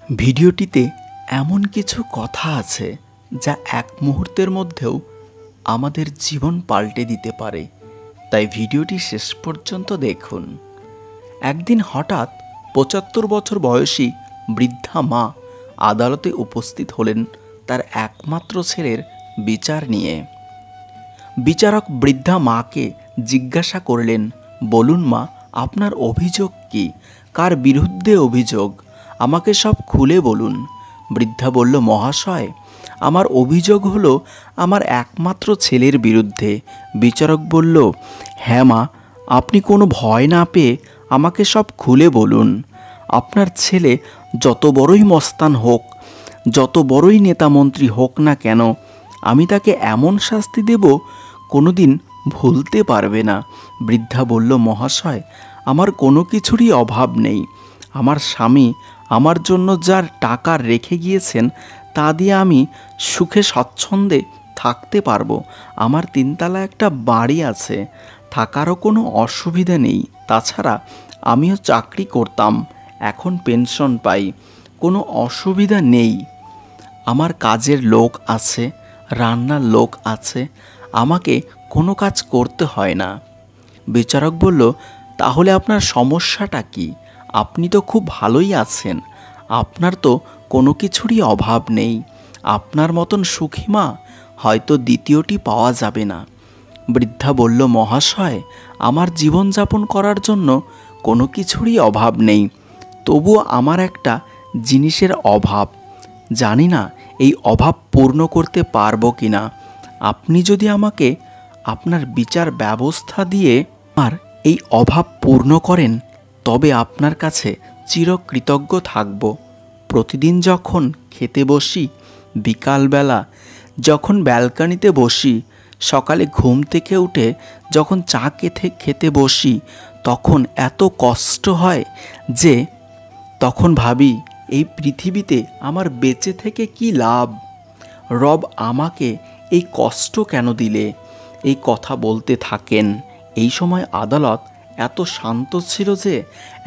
ভিডিওটিতে এমন কিছু কথা আছে যা এক মুহূর্তের মধ্যেও আমাদের জীবন পাল্টে দিতে পারে, তাই ভিডিওটি শেষ পর্যন্ত দেখুন। একদিন হঠাৎ ৭৫ বছর বয়সী বৃদ্ধা মা আদালতে উপস্থিত হলেন তার একমাত্র ছেলের বিচার নিয়ে। বিচারক বৃদ্ধা মাকে জিজ্ঞাসা করলেন, বলুন মা, আপনার অভিযোগ কি? কার বিরুদ্ধে অভিযোগ? আমাকে সব খুলে বলুন। বৃদ্ধা বলল, মহাশয়, আমার অভিযোগ হলো আমার একমাত্র ছেলের বিরুদ্ধে। বিচারক বলল, হ্যাঁ মা, আপনি কোনো ভয় না পেয়ে আমাকে সব খুলে বলুন। আপনার ছেলে যত বড়ই মস্তান হোক, যত বড়ই নেতামন্ত্রী হোক না কেন, আমি তাকে এমন শাস্তি দেব কোনোদিন ভুলতে পারবে না। বৃদ্ধা বলল, মহাশয়, আমার কোনো কিছুরই অভাব নেই। আমার স্বামী আমার জন্য যার টাকা রেখে গিয়েছেন তা দিয়ে আমি সুখে স্বচ্ছন্দে থাকতে পারবো। আমার ৩ তলা একটা বাড়ি আছে, থাকারও কোনো অসুবিধা নেই। তাছাড়া আমিও চাকরি করতাম, এখন পেনশন পাই, কোনো অসুবিধা নেই। আমার কাজের লোক আছে, রান্নার লোক আছে, আমাকে কোনো কাজ করতে হয় না। বিচারক বলল, তাহলে আপনার সমস্যাটা কি? আপনি তো খুব ভালোই আছেন, আপনার তো কোনো কিছুরই অভাব নেই। আপনার মতন সুখী মা হয়তো দ্বিতীয়টি পাওয়া যাবে না। বৃদ্ধা বলল, মহাশয়, আমার জীবনযাপন করার জন্য কোনো কিছুরই অভাব নেই, তবুও আমার একটা জিনিসের অভাব। জানি না এই অভাব পূর্ণ করতে পারবো কি না। আপনি যদি আমাকে আপনার বিচার ব্যবস্থা দিয়ে আর এই অভাব পূর্ণ করেন তবে আপনার কাছে চিরকৃতজ্ঞ থাকব। প্রতিদিন যখন খেতে বসি, বিকালবেলা যখন ব্যালকনিতে বসি, সকালে ঘুম থেকে উঠে যখন চা খেতে বসি, তখন এত কষ্ট হয় যে তখন ভাবি, এই পৃথিবীতে আমার বেঁচে থেকে কি লাভ? রব আমাকে এই কষ্ট কেন দিলে? এই কথা বলতে থাকেন। এই সময় আদালত এত শান্ত ছিল যে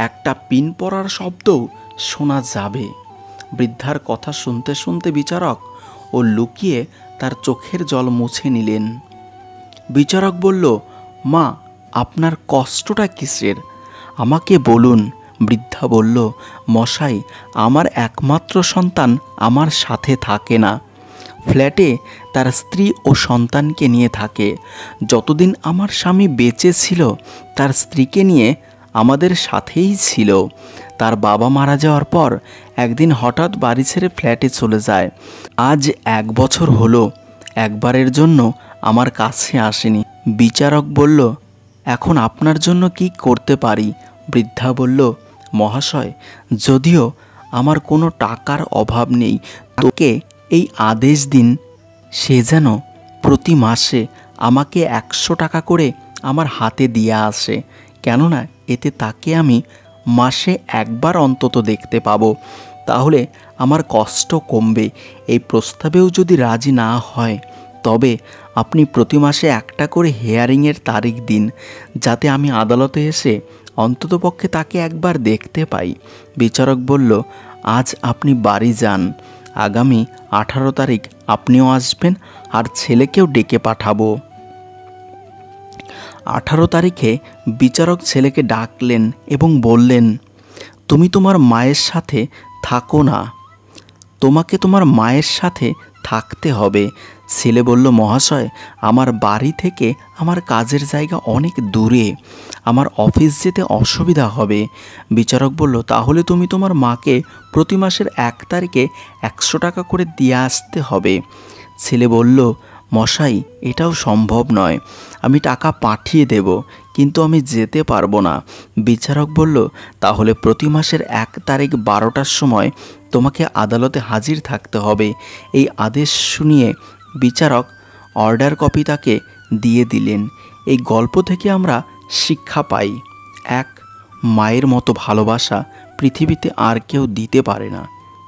একটা পিন পড়ার শব্দও শোনা যাবে। বৃদ্ধার কথা শুনতে শুনতে বিচারক ও লুকিয়ে তার চোখের জল মুছে নিলেন। বিচারক বলল, মা, আপনার কষ্টটা কিসের? আমাকে বলুন। বৃদ্ধা বলল, মশাই, আমার একমাত্র সন্তান আমার সাথে থাকে না, ফ্ল্যাটে তার স্ত্রী ও সন্তানকে নিয়ে থাকে। যতদিন আমার স্বামী বেঁচে ছিল তার স্ত্রীকে নিয়ে আমাদের সাথেই ছিল। তার বাবা মারা যাওয়ার পর একদিন হঠাৎ বাড়ি ছেড়ে ফ্ল্যাটে চলে যায়। আজ ১ বছর হলো, একবারের জন্য আমার কাছে আসেনি। বিচারক বলল, এখন আপনার জন্য কি করতে পারি? বৃদ্ধা বলল, মহাশয়, যদিও আমার কোনো টাকার অভাব নেই, তোকে এই আদেশ দিন সে যেন প্রতি মাসে আমাকে ১০০ টাকা করে আমার হাতে দিয়ে আসে, কেননা এতে তাকে আমি মাসে একবার অন্তত দেখতে পাবো, তাহলে আমার কষ্ট কমবে। এই প্রস্তাবেও যদি রাজি না হয় তবে আপনি প্রতি মাসে একটা করে হিয়ারিংয়ের তারিখ দিন, যাতে আমি আদালতে এসে অন্ততপক্ষে তাকে একবার দেখতে পাই। বিচারক বলল, আজ আপনি বাড়ি যান, আগামী ১৮ তারিখ আপনিও আসবেন আর ছেলেকেও ডেকে পাঠাবো। ১৮ তারিখে বিচারক ছেলেকে ডাকলেন এবং বললেন, তুমি তোমার মায়ের সাথে থাকো না, তোমাকে তোমার মায়ের সাথে থাকতে হবে। ছেলে বলল, মহাশয়, আমার বাড়ি থেকে আমার কাজের জায়গা অনেক দূরে, আমার অফিস যেতে অসুবিধা হবে। বিচারক বলল, তাহলে তুমি তোমার মাকে প্রতি মাসের ১ তারিখে ১০০ টাকা করে দিয়ে আসতে হবে। ছেলে বলল, মশাই, এটাও সম্ভব নয়, আমি টাকা পাঠিয়ে দেব, কিন্তু আমি যেতে পারবো না। বিচারক বলল, তাহলে প্রতি মাসের ১ তারিখ ১২টার সময় তোমাকে আদালতে হাজির থাকতে হবে। এই আদেশ শুনিয়ে বিচারক অর্ডার কপি তাকে দিয়ে দিলেন। এই গল্প থেকে আমরা শিক্ষা পাই, এক, মায়ের মতো ভালোবাসা পৃথিবীতে আর কেউ দিতে পারে না।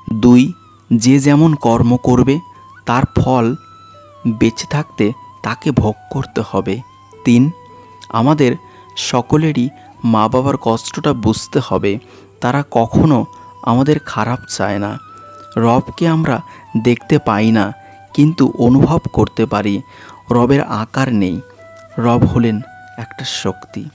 ২, যে যেমন কর্ম করবে তার ফল বেঁচে থাকতে তাকে ভোগ করতে হবে। ৩, আমাদের সকলেরই মা বাবার কষ্টটা বুঝতে হবে, তারা কখনো আমাদের খারাপ চায় না। রবকে আমরা দেখতে পাই না, কিন্তু অনুভব করতে পারি। রবের আকার নেই, রব হলেন একটা শক্তি।